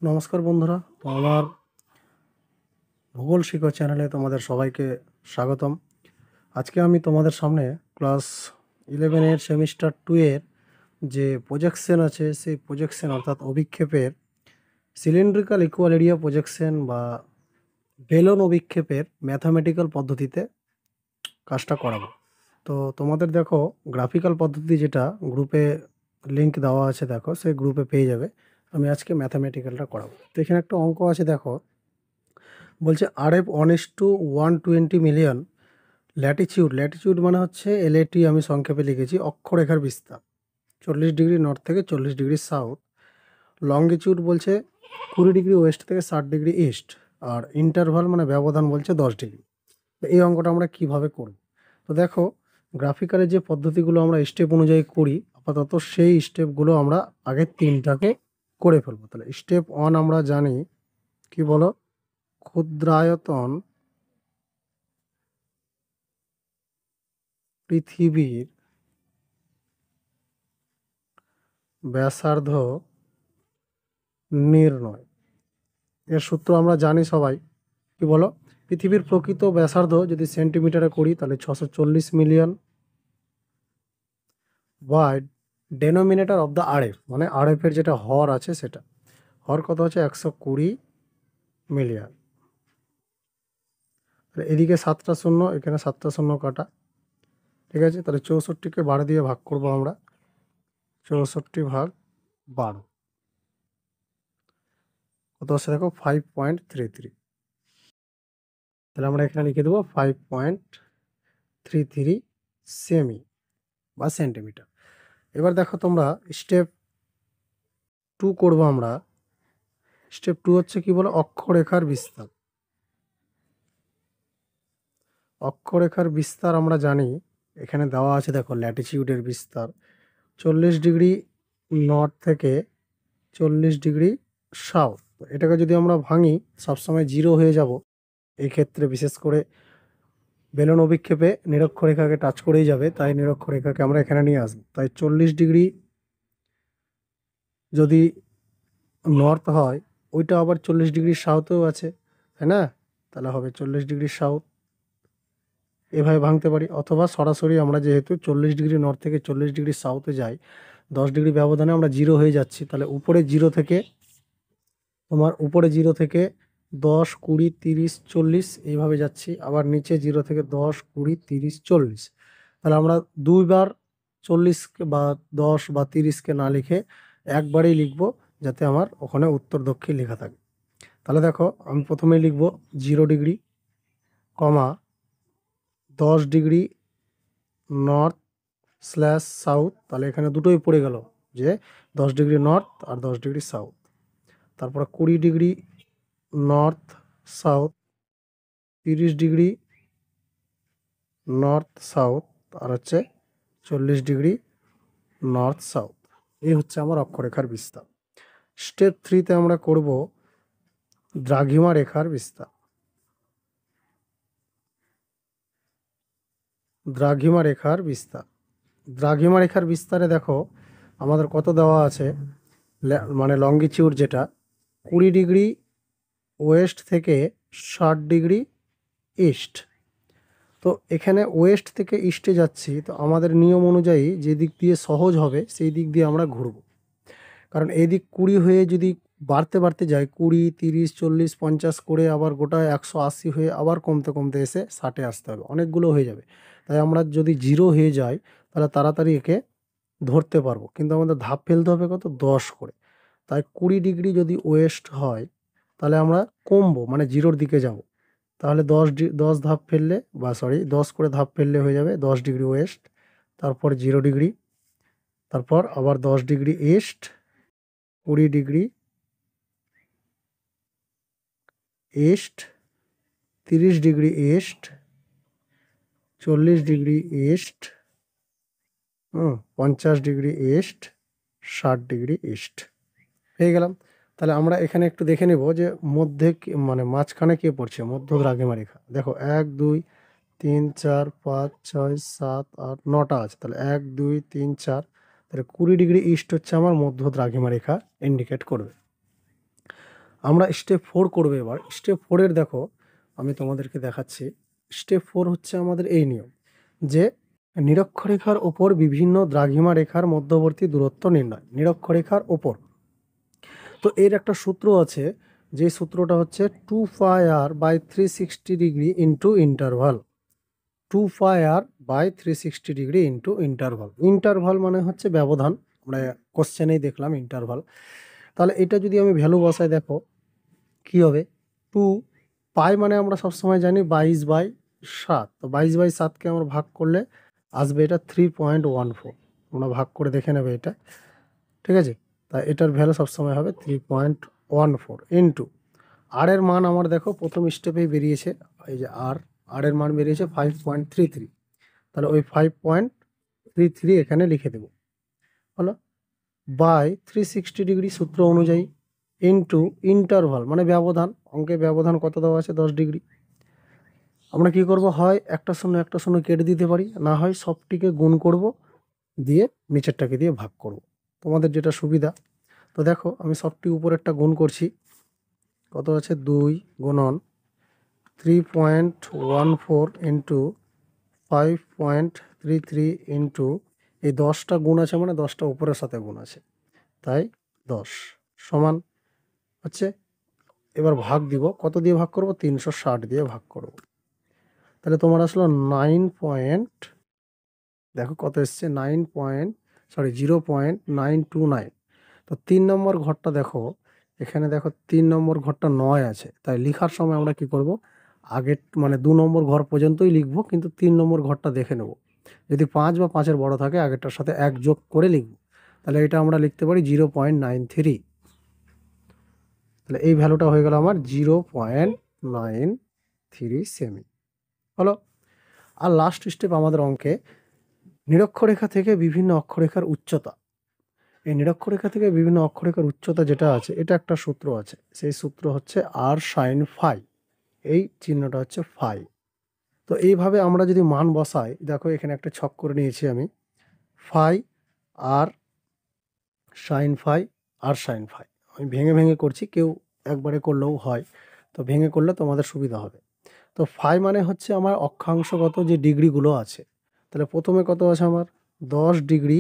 নমস্কার বন্ধুরা, আমার ভূগোল শিক্ষক চ্যানেলে তোমাদের সবাইকে স্বাগতম। আজকে আমি তোমাদের সামনে ক্লাস 11-এর সেমিস্টার 2 এর যে প্রজেকশন আছে সেই প্রজেকশন অর্থাৎ অভিক্ষেপের সিলিন্ড্রিক্যাল ইকুয়াল এরিয়া প্রজেকশন বা বেলন অভিক্ষেপের ম্যাথামেটিক্যাল পদ্ধতিতে কাজটা করাবো। তো তোমাদের দেখো গ্রাফিক্যাল পদ্ধতি যেটা গ্রুপে লিংক দেওয়া আছে, দেখো সেই গ্রুপে পেয়ে যাবে। আমি আজকে ম্যাথামেটিক্যালটা করাবো। তো এখানে একটা অঙ্ক আছে, দেখো বলছে RF 1:120 মিলিয়ন ল্যাটিচিউড মানে হচ্ছে LAT, আমি সংক্ষেপে লিখেছি, অক্ষরেখার বিস্তার 40 ডিগ্রি নর্থ থেকে 40 ডিগ্রি সাউথ। লঙ্গিচিউড বলছে 20 ডিগ্রি ওয়েস্ট থেকে 60 ডিগ্রি ইস্ট। আর ইন্টারভাল মানে ব্যবধান বলছে 10 ডিগ্রি। তো এই অঙ্কটা আমরা কিভাবে করব? তো দেখো, গ্রাফিক্যালের যে পদ্ধতিগুলো আমরা স্টেপ অনুযায়ী করি, আপাতত সেই স্টেপগুলো আমরা আগে 3টাকে করে ফেলবো। তাহলে স্টেপ 1 আমরা জানি, কি বলো, ক্ষুদ্রায়তন পৃথিবীর ব্যাসার্ধ নির্ণয়। এর সূত্র আমরা জানি সবাই, কি বলো, পৃথিবীর প্রকৃত ব্যাসার্ধ যদি সেন্টিমিটারে করি তাহলে 640 million by denominator of the RF, মানে RF এর যেটা হর আছে সেটা, হর কত হচ্ছে 120 মিলিয়ন। তাহলে এদিকে 7টা শূন্য, এখানে 7টা শূন্য কাটা, ঠিক আছে। তাহলে 64কে 12 দিয়ে ভাগ করব আমরা, 64 ভাগ 12 কত আসছে দেখো 5.33। তাহলে আমরা এখানে লিখে দেবো 5.33 সেমি বা সেন্টিমিটার। এবার দেখো তোমরা স্টেপ 2 করবো আমরা। স্টেপ 2 হচ্ছে, কি বলো, অক্ষরেখার বিস্তার। অক্ষরেখার বিস্তার আমরা জানি, এখানে দেওয়া আছে, দেখো ল্যাটিচিউডের বিস্তার 40 ডিগ্রি নর্থ থেকে 40 ডিগ্রি সাউথ। এটাকে যদি আমরা ভাঙি সবসময় 0 হয়ে যাব। এই ক্ষেত্রে বিশেষ করে বেলন অভিক্ষেপে নিরক্ষরেখাকে টাচ করেই যাবে, তাই নিরক্ষরেখাকে আমরা এখানে নিয়ে আসবো। তাই 40 ডিগ্রি যদি নর্থ হয়, ওইটা আবার 40 ডিগ্রি সাউথেও আছে, তাই না? তাহলে হবে 40 ডিগ্রি সাউথ। এভাবে ভাঙতে পারি, অথবা সরাসরি আমরা যেহেতু 40 ডিগ্রি নর্থ থেকে 40 ডিগ্রি সাউথে যাই, 10 ডিগ্রি ব্যবধানে আমরা 0 হয়ে যাচ্ছি। তাহলে উপরে 0 থেকে, তোমার উপরে 0 থেকে 10, 20, 30, 40 এইভাবে যাচ্ছি, আবার নিচে 0 থেকে 10, 20, 30, 40। তাহলে আমরা দুইবার 40 বা 10 বা 30কে না লিখে একবারেই লিখব, যাতে আমার ওখানে উত্তর দক্ষিণ লেখা থাকে। তাহলে দেখো, আমি প্রথমেই লিখব 0 degree comma 10 degree north slash south. তাহলে এখানে দুটোই পড়ে গেল, যে 10 ডিগ্রি নর্থ আর 10 ডিগ্রি সাউথ। তারপরে 20 degree north south, 30 degree north south, আর হচ্ছে 40 ডিগ্রি নর্থ সাউথ। এই হচ্ছে আমার অক্ষরেখার বিস্তার। স্টেপ 3-তে আমরা করব দ্রাঘিমা রেখার বিস্তার। দ্রাঘিমা রেখার বিস্তার, দ্রাঘিমা রেখার বিস্তারে দেখো আমাদের কত দেওয়া আছে, মানে লঙ্গিচিউড যেটা 20 ডিগ্রি ওয়েস্ট থেকে 60 ডিগ্রি ইস্ট। তো এখানে ওয়েস্ট থেকে ইস্টে যাচ্ছি, তো আমাদের নিয়ম অনুযায়ী যে দিক দিয়ে সহজ হবে সেই দিক দিয়ে আমরা ঘুরব। কারণ এই দিক 20 হয়ে যদি বাড়তে বাড়তে যায়, 20, 30, 40, 50 করে আবার গোটা 180 হয়ে আবার কমতে কমতে এসে 60-এ আসতে হবে, অনেকগুলো হয়ে যাবে। তাই আমরা যদি 0 হয়ে যাই তাহলে তাড়াতাড়ি একে ধরতে পারবো, কিন্তু আমাদের ধাপ ফেলতে হবে কত, 10 করে। তাই 20 ডিগ্রি যদি ওয়েস্ট হয় তাহলে আমরা কমবো, মানে 0-র দিকে যাব। তাহলে 10 ধাপ ফেললে, বা সরি 10 করে ধাপ ফেললে হয়ে যাবে 10 ডিগ্রি ওয়েস্ট, তারপর 0 ডিগ্রি, তারপর আবার 10 degree east, 20 degree east, 30 degree east, 40 degree east, 50 degree east, 60 degree east. পেয়ে গেলাম। তাহলে আমরা এখানে একটু দেখে নেব যে মধ্যে মানে মাঝখানে কে পড়ছে, মধ্য দ্রাঘিমা রেখা। দেখো 1, 2, 3, 4, 5, 6, 7, 8, 9টা আছে। তাহলে 1, 2, 3, 4, তাহলে 20 ডিগ্রি ইস্ট হচ্ছে আমার মধ্য দ্রাঘিমা রেখা ইন্ডিকেট করবে। আমরা স্টেপ 4 করবো এবার। স্টেপ 4-এর দেখো আমি তোমাদেরকে দেখাচ্ছি। স্টেপ 4 হচ্ছে আমাদের এই নিয়ম যে নিরক্ষরেখার ওপর বিভিন্ন দ্রাঘিমা রেখার মধ্যবর্তী দূরত্ব নির্ণয়। নিরক্ষরেখার ওপর তো এর একটা সূত্র আছে, যে সূত্রটা হচ্ছে 2πr/360 into interval. 2πr/360 into interval. Interval মানে হচ্ছে ব্যবধান, আমরা কোশ্চেনেই দেখলাম ইন্টারভাল। তাহলে এটা যদি আমি ভ্যালু বসাই দেখো কি হবে, 2 পাই মানে আমরা সবসময় জানি 22/7। তো 22/7কে আমরা ভাগ করলে আসবে এটা 3.14। তোমরা ভাগ করে দেখে নেবে এটা, ঠিক আছে। তাই এটার ভ্যালু সবসময় হবে 3.14 ইন্টু আর এর মান আমার দেখো প্রথম স্টেপেই বেরিয়েছে, এই যে আর এর মান বেরিয়েছে 5.33। তাহলে ওই 5.33 এখানে লিখে দেব, হলো বাই 360 সূত্র অনুযায়ী ইন্টু ইন্টারভাল মানে ব্যবধান। অঙ্কে ব্যবধান কত দেওয়া আছে 10 ডিগ্রি। আমরা কি করব, হয় একটা শূন্য কেটে দিতে পারি, না হয় সবটিকে গুণ করব দিয়ে নিচেরটাকে দিয়ে ভাগ করব, তোমাদের যেটা সুবিধা। তো দেখো আমি সবটি উপরেরটা গুণ করছি, কত আছে 2 গুণন 3.14 ইন্টু 5.33 ইন্টু এই 10টা গুণ আছে মানে 10টা উপরের সাথে গুণ আছে, তাই 10 সমান হচ্ছে। এবার ভাগ দিব, কত দিয়ে ভাগ করব, 360 দিয়ে ভাগ করব। তাহলে তোমার আসলো 9. দেখো কত এসছে 0.929। তো 3 নম্বর ঘরটা দেখো, এখানে দেখো 3 নম্বর ঘরটা 9 আছে, তাই লেখার সময় আমরা কি করব, আগের মানে 2 নম্বর ঘর পর্যন্তই লিখবো, কিন্তু 3 নম্বর ঘরটা দেখে নেব। যদি 5 বা 5-এর বড় থাকে আগেরটার সাথে 1 যোগ করে লিখব। তাহলে এটা আমরা লিখতে পারি 0.93। তাহলে এই ভ্যালুটা হয়ে গেল আমার 0.93 সেমি, হলো। আর লাস্ট স্টেপ আমাদের অঙ্কে নিরক্ষরেখা থেকে বিভিন্ন অক্ষরেখার উচ্চতা। এই নিরক্ষরেখা থেকে বিভিন্ন অক্ষরেখার উচ্চতা যেটা আছে, এটা একটা সূত্র আছে, সেই সূত্র হচ্ছে আর সাইন ফাই। এই চিহ্নটা হচ্ছে ফাই। তো এইভাবে আমরা যদি মান বসাই, দেখো এখানে একটা ছক করে নিয়েছি আমি, ফাই আর সাইন ফাই আর সাইন ফাই। আমি ভেঙে ভেঙে করছি, কেউ একবারে করলেও হয়, তো ভেঙে করলে তোমাদের সুবিধা হবে। তো ফাই মানে হচ্ছে আমার অক্ষাংশগত যে ডিগ্রিগুলো আছে। তাহলে প্রথমে কত আছে আমার 10 degree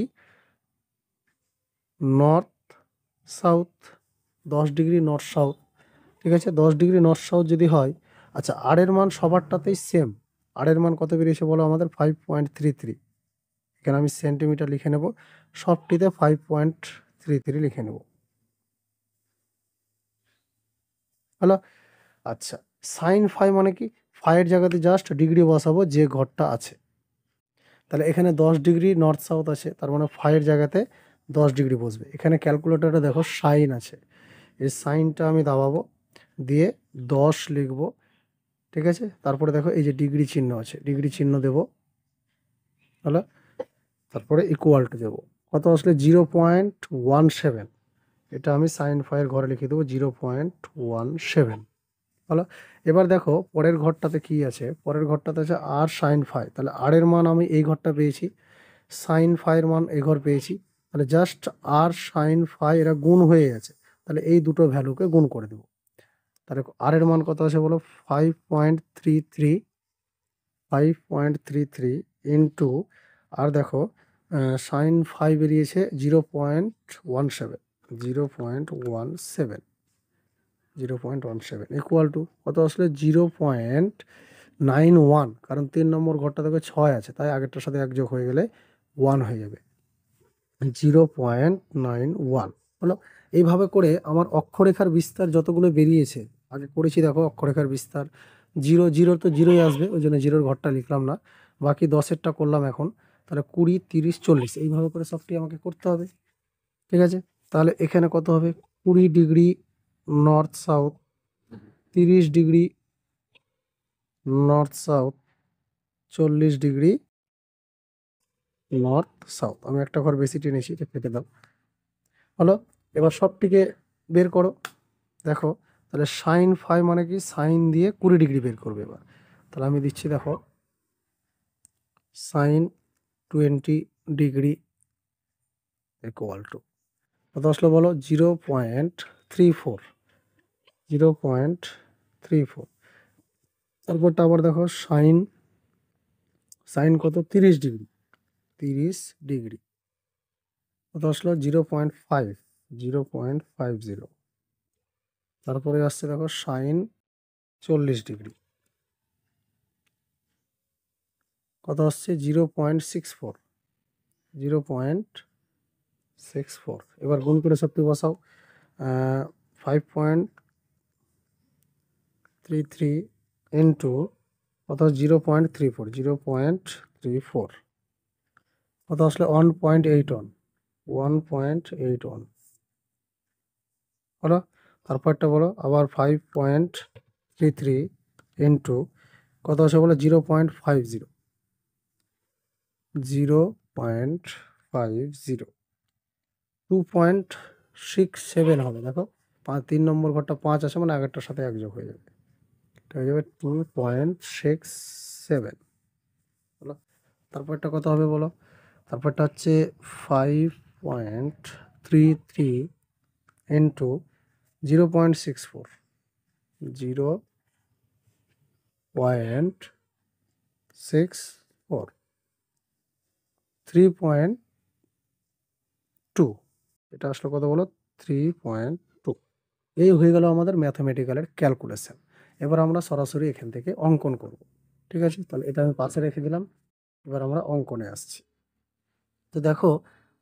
north south, 10 degree north south, ঠিক আছে। 10 ডিগ্রি নর্থ সাউথ যদি হয়, আচ্ছা আর এর মান সবারটাতেই সেম। আর এর মান কত বেরিয়েছে বলো আমাদের 5.33। এখানে আমি সেন্টিমিটার লিখে নেব, সবটিতে 5.33 লিখে নেব, হলো। আচ্ছা সাইন ফাই মানে কি, ফাইয়ের জায়গাতে জাস্ট ডিগ্রি বসাবো যে ঘরটা আছে। তাহলে এখানে 10 ডিগ্রি নর্থ সাউথ আছে, তার মানে ফাইয়ের জায়গাতে 10 ডিগ্রি বসবে। এখানে ক্যালকুলেটরে দেখো সাইন আছে, এই সাইনটা আমি দাবাবো, দিয়ে 10 লিখবো, ঠিক আছে। তারপরে দেখো এই যে ডিগ্রি চিহ্ন আছে, ডিগ্রি চিহ্ন দেবো, হলো। তারপরে ইকুয়াল টু দেবো, কত আসলে 0.17। এটা আমি সাইন ফাইয়ের ঘরে লিখে দেবো 0.17, হলো। এবার দেখো পরের ঘরটাতে কি আছে, পরের ঘরটাতে আছে আর সাইন ফাই। তাহলে আর এর মান আমি এই ঘরটা পেয়েছি, সাইন ফাইয়ের মান এই ঘর পেয়েছি। তাহলে জাস্ট আর সাইন ফাই এরা গুণ হয়ে গেছে, তাহলে এই দুটো ভ্যালুকে গুণ করে দেবো। তাহলে আর এর মান কত আছে বলো, 5.33, 5.33 ইন্টু, আর দেখো সাইন ফাই বেরিয়েছে 0.17, 0.17, 0.17 ইকুয়াল টু কত আসলে 0.91। কারণ 3 নম্বর ঘরটা দেখো 6 আছে, তাই আগেরটার সাথে 1 যোগ হয়ে গেলে 1 হয়ে যাবে, 0.91, হলো। এইভাবে করে আমার অক্ষরেখার বিস্তার যতগুলো বেরিয়েছে, আগে করেছি দেখো অক্ষরেখার বিস্তার 0, 0 তো 0ই আসবে, ওই জন্য 0-র ঘরটা লিখলাম না। বাকি 10-এরটা করলাম এখন। তাহলে 20, 30, 40 এইভাবে করে সবটি আমাকে করতে হবে, ঠিক আছে। তাহলে এখানে কত হবে, 20 degree north south, 30 degree north south, 40 degree north south. আমি একটা ঘর বেশি টেনেছি, এটা কেটে দাও, হলো। এবার সবটিকে বের করো, দেখো তাহলে সাইন ফাই মানে কি, সাইন দিয়ে 20 ডিগ্রি বের করবে এবার। তাহলে আমি দিচ্ছি দেখো সাইন 20 ডিগ্রি ইকুয়াল টু কত আসলো বলো, 0.34। 0.34। তারপরটা আবার দেখো সাইন, সাইন কত 30 ডিগ্রি, 30 ডিগ্রি কত আসলো 0.5, 0.50। তারপরে আসছে দেখো সাইন 40 ডিগ্রি কত আসছে 0.64, 0.64। এবার গুণ করে সবটি বসাও। 5.33 ইন্টু কত 0.34, 0.34 কত আসলে 1.81, 1.81 হলো। তারপরটা বলো আবার 5.33 ইন্টু কত আসে বলো 0.50, 0.50, 2.67 হবে। দেখো 3 নম্বর ঘরটা 5 আছে মানে আগেরটার সাথে এক যোগ হয়ে যাবে, এটা হয়ে যাবে 2.67 হলো। তারপরটা কত হবে বলো, তারপরটা হচ্ছে 5.33 ইন্টু 0.64, 0.64, 3.2, এটা আসলে কত বলো 3.2। এই হয়ে গেল আমাদের ম্যাথমেটিক্যালের ক্যালকুলেশন। এবার আমরা সরাসরি এখান থেকে অঙ্কন করব। ঠিক আছে, তাহলে এটা আমি পাশে রেখে দিলাম। এবার আমরা অঙ্কনে আসছি। তো দেখো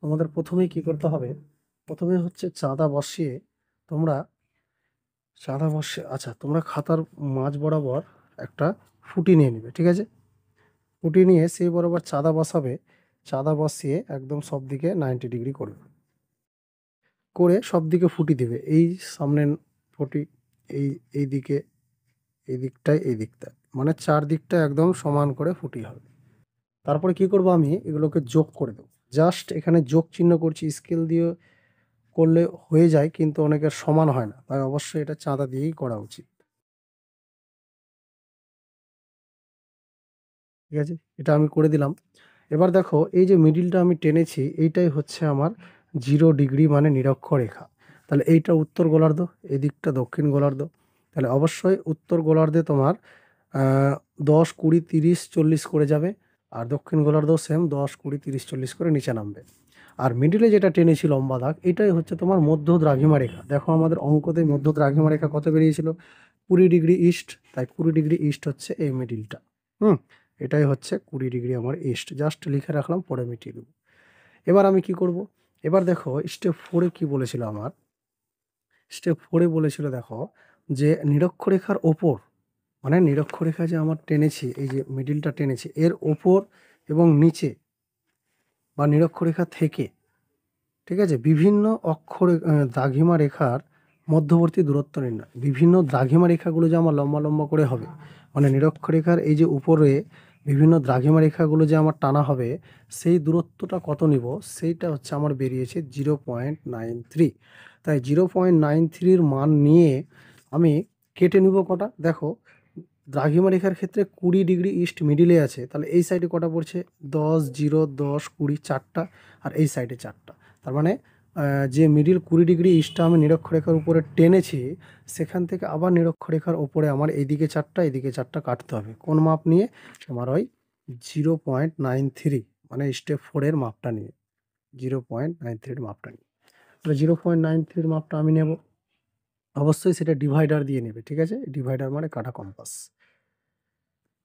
আমাদের প্রথমেই কি করতে হবে, প্রথমে হচ্ছে চাঁদা বসিয়ে তোমরা আচ্ছা তোমরা খাতার মাঝ বরাবর একটা ফুটি নিয়ে নেবে। ঠিক আছে, ফুটি নিয়ে সেই বরাবর চাঁদা বসাবে, চাঁদা বসিয়ে একদম সব দিকে 90 ডিগ্রি করবে, করে সব দিকে ফুটি দিবে। এই সামনে ফুটি, এই এই দিকে, এই দিকটায়, এই দিকটায়, মানে চারদিকটা একদম সমান করে ফুটি হবে। তারপরে কি করব, আমি এগুলোকে যোগ করে দেবো। জাস্ট এখানে যোগ চিহ্ন করছি, স্কেল দিয়ে করলে হয়ে যায় কিন্তু অনেকের সমান হয় না, তাই অবশ্যই এটা চাঁদা দিয়েই করা উচিত। ঠিক আছে, এটা আমি করে দিলাম। এবার দেখো এই যে মিডিলটা আমি টেনেছি, এইটাই হচ্ছে আমার 0 ডিগ্রি মানে নিরক্ষরেখা। তাহলে এইটা উত্তর গোলার্ধ, এই দিকটা দক্ষিণ গোলার্ধ। তাহলে অবশ্যই উত্তর গোলার্ধে তোমার 10, 20, 30, 40 করে যাবে, আর দক্ষিণ গোলার্ধ সেম 10, 20, 30, 40 করে নিচে নামবে। আর মিডিলে যেটা টেনেছি লম্বা দাগ, এটাই হচ্ছে তোমার মধ্য দ্রাঘিমা রেখা। দেখো আমাদের অঙ্কতে মধ্য দ্রাঘিমা রেখা কত বেরিয়েছিল 20 ডিগ্রি ইস্ট, তাই 20 ডিগ্রি ইস্ট হচ্ছে এই মিডিলটা। এটাই হচ্ছে 20 ডিগ্রি আমার ইস্ট, জাস্ট লিখে রাখলাম, পরে মিটিয়ে দেবো। এবার আমি কি করব, এবার দেখো স্টেপ 4-এ কি বলেছিল আমার, স্টেপ 4-এ বলেছিল দেখো যে নিরক্ষরেখার ওপর, মানে নিরক্ষরেখা যে আমার টেনেছি, এই যে মিডিলটা টেনেছি, এর ওপর এবং নিচে বা নিরক্ষরেখা থেকে, ঠিক আছে, বিভিন্ন দ্রাঘিমা রেখার মধ্যবর্তী দূরত্ব নির্ণয়। বিভিন্ন দ্রাঘিমা রেখাগুলো যে আমার লম্বা লম্বা করে হবে, মানে নিরক্ষরেখার এই যে উপরে বিভিন্ন দ্রাঘিমা রেখাগুলো যে আমার টানা হবে, সেই দূরত্বটা কত নিব, সেইটা হচ্ছে আমার বেরিয়েছে 0.93। তাই 0.93-র মান নিয়ে আমি কেটে নিব কটা। দেখো দ্রাঘিমা রেখার ক্ষেত্রে 20 ডিগ্রি ইস্ট মিডিলে আছে, তাহলে এই সাইডে কটা পড়ছে 10, 0, 10, 20, 4টা, আর এই সাইডে 4টা। তার মানে যে মিডিল 20 ডিগ্রি ইস্টটা আমি নিরক্ষরেখার উপরে টেনেছি, সেখান থেকে আবার নিরক্ষরেখার ওপরে আমার এইদিকে 4টা, এদিকে 4টা কাটতে হবে। কোন মাপ নিয়ে, আমার ওই 0.93 মানে স্টেপ 4-এর মাপটা নিয়ে, 0.93-র মাপটা নিয়ে। তাহলে 0.93-র মাপটা আমি নেব, অবশ্যই সেটা ডিভাইডার দিয়ে নেবে। ঠিক আছে, ডিভাইডার মানে কাটা কম্পাস।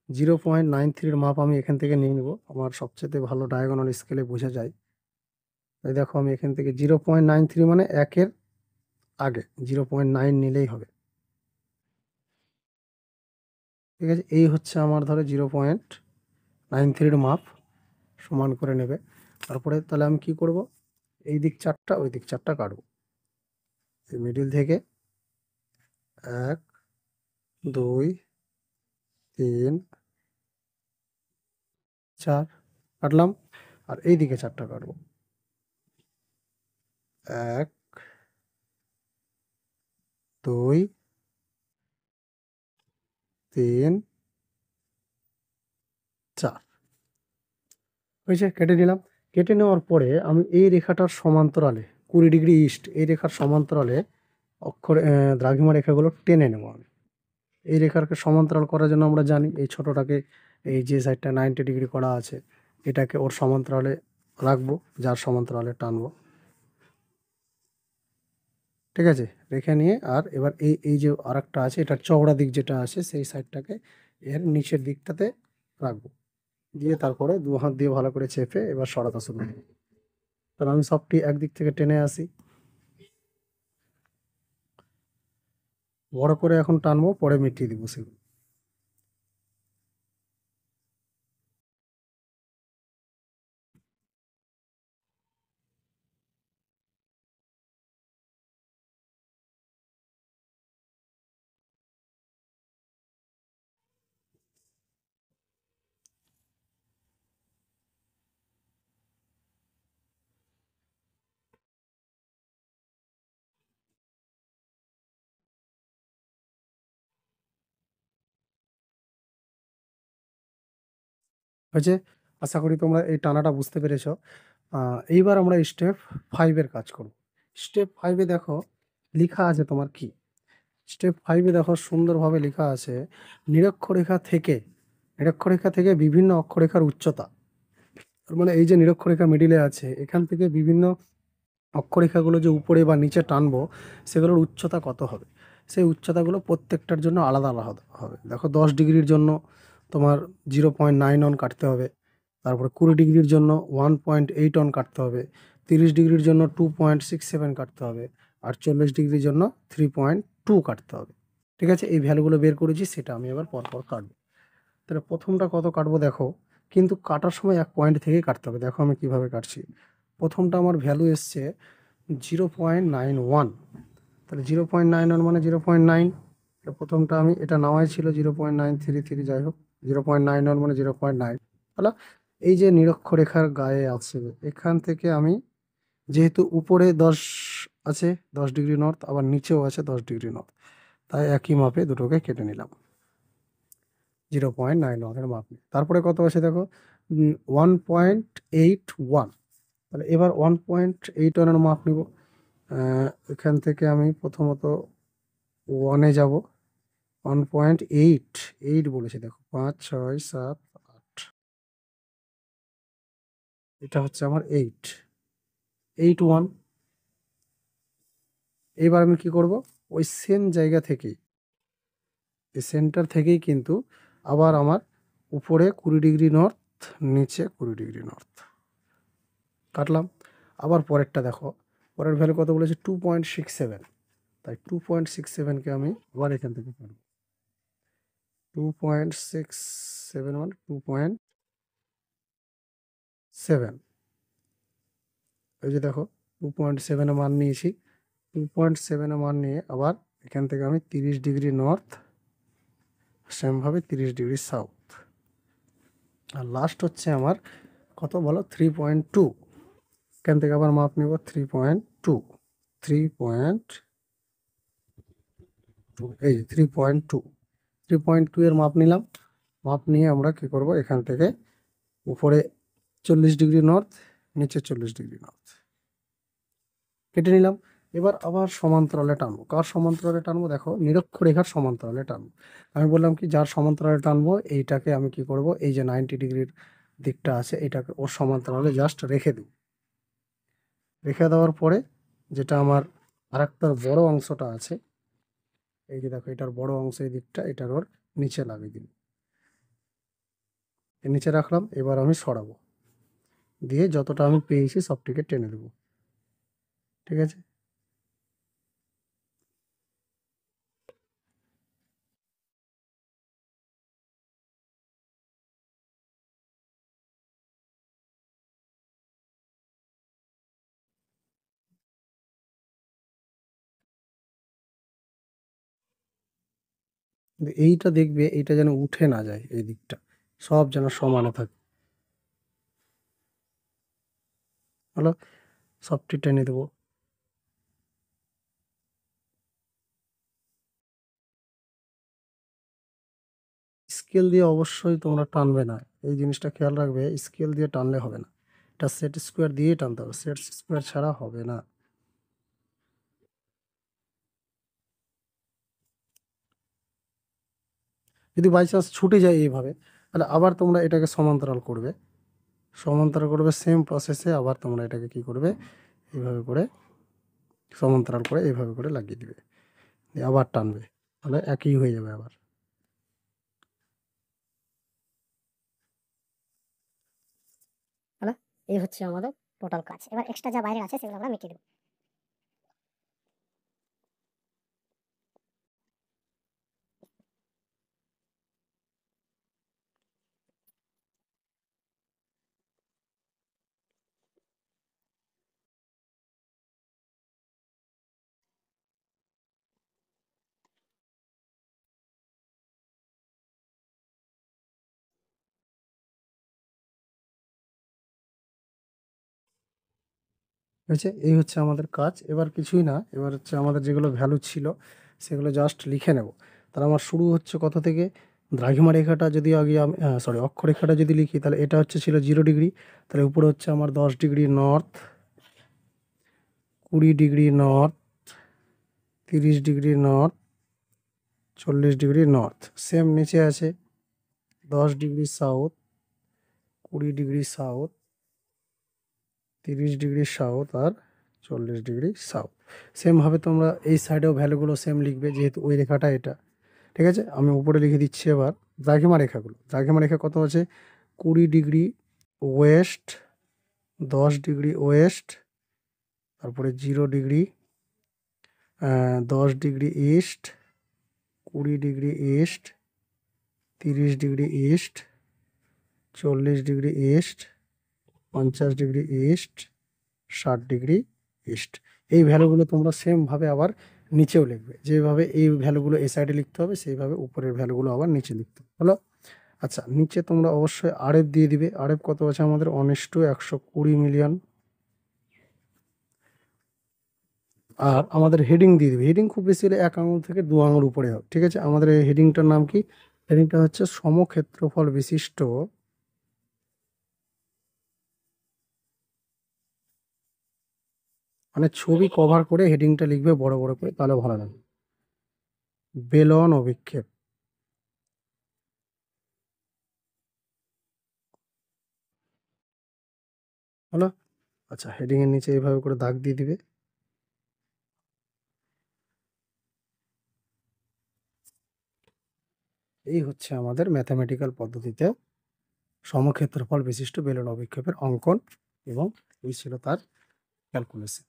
0.93-র মাপ আমি এখান থেকে নিয়ে নেব, আমার সবচেয়ে ভালো ডায়াগোনাল স্কেলে বোঝা যায়। এই দেখো আমি এখান থেকে 0.93 মানে 1-এর আগে 0.9 নিলেই হবে। ঠিক আছে, এই হচ্ছে আমার ধরো 0.93-র মাপ, সমান করে নেবে। তারপরে তাহলে আমি কি করব, এই দিক 4টা, ওই দিক 4টা কাটবো। এই মিডিল থেকে 1, 2, 3, 4 কাটলাম, আর এই দিকে 4টা কাটবো। 1, 2, 3, 4 হয়েছে, কেটে নিলাম। কেটে নেওয়ার পরে আমি এই রেখাটার সমান্তরালে 20 ডিগ্রি ইস্ট, এই রেখার সমান্তরালে দ্রাঘিমা রেখাগুলো টেনে নেব আমি। এই রেখাকে সমান্তরাল করার জন্য আমরা জানি এই ছোটোটাকে, এই যে সাইডটা 90 ডিগ্রি করা আছে এটাকে ওর সমান্তরালে রাখবো, যার সমান্তরালে টানবো। ঠিক আছে, রেখে নিয়ে আর এবার এই এই যে আরেকটা আছে এটার চওড়া দিক যেটা আছে সেই সাইডটাকে এর নিচের দিকটাতে রাখবো, দিয়ে তারপরে দু হাত দিয়ে ভালো করে চেপে এবার সরাতে শুরু করবো। তাহলে আমি সবটি একদিক থেকে টেনে আসি, বড় করে এখন টানবো, পরে মিটিয়ে দিব সেগুলো। হয়েছে, আশা করি তোমরা এই টানাটা বুঝতে পেরেছো। এইবার আমরা স্টেপ 5-এর কাজ করব। স্টেপ 5-এ দেখো লেখা আছে তোমার কি, স্টেপ 5-এ দেখো সুন্দরভাবে লেখা আছে নিরক্ষরেখা থেকে বিভিন্ন অক্ষরেখার উচ্চতা। তার মানে এই যে নিরক্ষরেখা মিডিলে আছে, এখান থেকে বিভিন্ন অক্ষরেখাগুলো যে উপরে বা নিচে টানবো সেগুলোর উচ্চতা কত হবে, সেই উচ্চতাগুলো প্রত্যেকটার জন্য আলাদা আলাদা হবে। দেখো 10 ডিগ্রির জন্য তোমার 0.9 কাটতে হবে, তারপরে 20 ডিগ্রির জন্য 1.8 কাটতে হবে, 30 ডিগ্রির জন্য 2.67 কাটতে হবে, আর 40 ডিগ্রির জন্য 3.2 কাটতে হবে। ঠিক আছে, এই ভ্যালুগুলো বের করেছি, সেটা আমি এবার পরপর কাটবো। তাহলে প্রথমটা কত কাটবো দেখো, কিন্তু কাটার সময় এক পয়েন্ট থেকেই কাটতে হবে। দেখো আমি কিভাবে কাটছি। প্রথমটা আমার ভ্যালু এসছে 0.91, তাহলে 0.91 মানে 0.9। প্রথমটা আমি এটা নেওয়াই ছিল 0.933, যাই হোক 0.91 মানে 0.9। তাহলে এই যে নিরক্ষরেখার গায়ে আছে এখান থেকে আমি, যেহেতু উপরে 10 আছে 10 ডিগ্রি নর্থ, আবার নিচেও আছে 10 ডিগ্রি নর্থ, তাই একই মাপে দুটোকে কেটে নিলাম। 0.91-এর মাপ নিই। তারপরে কত আছে দেখো, 1.81। তাহলে এবার 1.81-এর মাপ নিব। এখান থেকে আমি প্রথমত 1-এ যাব, 1.8 বলেছে দেখো, 5 6 7 8, এটা হচ্ছে আমার 8.1। এবার আমি কি করব, ওই সেম জায়গা থেকেই, এই সেন্টার থেকেই কিন্তু আবার আমার উপরে 20 ডিগ্রি নর্থ, নিচে 20 ডিগ্রি নর্থ কাটলাম। আবার পরেরটা দেখো, পরের ভ্যালু কত বলেছে 2.67, তাই 2.67কে আমি আবার এখান থেকে কাটব। 2.67 মানে 2.7, এই যে দেখো 2.7-এ মান নিয়েছি। 2.7-এ মান নিয়ে আবার এখান থেকে আমি 30 ডিগ্রি নর্থ, সেমভাবে 30 ডিগ্রি সাউথ, আর লাস্ট হচ্ছে আমার কত বলো 3.2। এখান থেকে আবার মাপ নিব 3.2, 3.2, এই 3.2 এর মাপ নিলাম। মাপ নিয়ে আমরা কি করব, এখান থেকে উপরে 40 ডিগ্রি নর্থ, নিচে 40 ডিগ্রি নর্থ কেটে নিলাম। এবার আবার সমান্তরালে টানবো। কার সমান্তরালে টানবো দেখো, নিরক্ষরেখার সমান্তরালে টানবো। আমি বললাম কি, যার সমান্তরালে টানবো এইটাকে আমি কি করব, এই যে 90 ডিগ্রির দিকটা আছে এটাকে ওর সমান্তরালে জাস্ট রেখে দিই। রেখে দেওয়ার পরে যেটা আমার আরেকটার বড় অংশটা আছে, এই যে দেখো এটার বড় অংশ, এই দিকটা এটার ওর নিচে লাগিয়ে দিই, নিচে রাখলাম। এবার আমি সরাবো, দিয়ে যতটা আমি পেয়েছি সবটিকে টেনে দেবো। ঠিক আছে, কিন্তু এইটা দেখবে, এইটা যেন উঠে না যায়, এই দিকটা সব যেন সমানে থাকে। হলো, সবটি টেনে দেবো। স্কেল দিয়ে অবশ্যই তোমরা টানবে না, এই জিনিসটা খেয়াল রাখবে, স্কেল দিয়ে টানলে হবে না, এটা সেট স্কোয়ার দিয়েই টানতে হবে, সেট স্কোয়ার ছাড়া হবে না। যদি বাই চান্স ছুটে যায় এইভাবে, তাহলে আবার তোমরা এটাকে সমান্তরাল করবে, সেম প্রসেসে আবার তোমরা এটাকে কি করবে, এইভাবে করে সমান্তরাল করে এইভাবে করে লাগিয়ে দিবে, দিয়ে আবার টানবে, তাহলে একই হয়ে যাবে আবার। হলো, এই হচ্ছে আমাদের টোটাল কাজ। এবার এক্সট্রা যা বাইরে আছে সেগুলো আমরা মিটিয়ে দেবো। হয়েছে, এই হচ্ছে আমাদের কাজ। এবার কিছুই না, এবার হচ্ছে আমাদের যেগুলো ভ্যালু ছিল সেগুলো জাস্ট লিখে নেব। তাহলে আমার শুরু হচ্ছে কত থেকে, দ্রাঘিমা রেখাটা যদি আগে আমি অক্ষরেখাটা যদি লিখি, তাহলে এটা হচ্ছে ছিল 0 ডিগ্রি, তাহলে উপরে হচ্ছে আমার 10 degree north, 20 degree north, 30 degree north, 40 degree north. Same নিচে আছে 10 degree south, 20 degree south, 30 degree south আর 40 ডিগ্রি সাউথ। সেমভাবে তোমরা এই সাইডেও ভ্যালুগুলো সেম লিখবে, যেহেতু ওই রেখাটা এটা। ঠিক আছে, আমি উপরে লিখে দিচ্ছি এবার দ্রাঘিমা রেখাগুলো। দ্রাঘিমা রেখা কত আছে, 20 ডিগ্রি ওয়েস্ট, 10 ডিগ্রি ওয়েস্ট, তারপরে 0 degree, 10 degree east, 20 degree east, 30 degree east, 40 degree east, 50 degree east, 60 degree east. এই ভ্যালুগুলো তোমরা সেমভাবে আবার নিচেও লিখবে, যেভাবে এই ভ্যালুগুলো এই সাইডে লিখতে হবে সেইভাবে উপরের ভ্যালুগুলো আবার নিচে লিখতে হবে। হলো, আচ্ছা নিচে তোমরা অবশ্যই আরএফ দিয়ে দিবে। আরএফ কত আছে আমাদের, 1:120 মিলিয়ন। আর আমাদের হেডিং দিয়ে দিবে, হেডিং খুব বেশি হলে 1 আঙুল থেকে 2 আঙুল উপরে হবে। ঠিক আছে, আমাদের এই হেডিংটার নাম কি, হেডিংটা হচ্ছে সমক্ষেত্রফল বিশিষ্ট মানে ছবি কভার করে হেডিংটা লিখবে বড় বড় করে, তাহলে ভালো লাগবে, বেলন অভিক্ষেপ। হলো, আচ্ছা হেডিং এর নিচে এইভাবে করে দাগ দিয়ে দিবে। এই হচ্ছে আমাদের ম্যাথামেটিক্যাল পদ্ধতিতে সমক্ষেত্রফল বিশিষ্ট বেলন অভিক্ষেপের অঙ্কন, এবং এই ছিল তার ক্যালকুলেশন।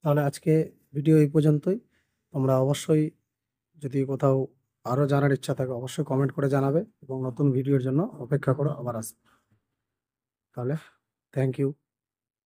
তাহলে আজকে ভিডিও এই পর্যন্তই। তোমরা অবশ্যই যদি কোথাও আরও জানার ইচ্ছা থাকে অবশ্যই কমেন্ট করে জানাবে, এবং নতুন ভিডিওর জন্য অপেক্ষা করো, আবার আসবে। তাহলে থ্যাংক ইউ।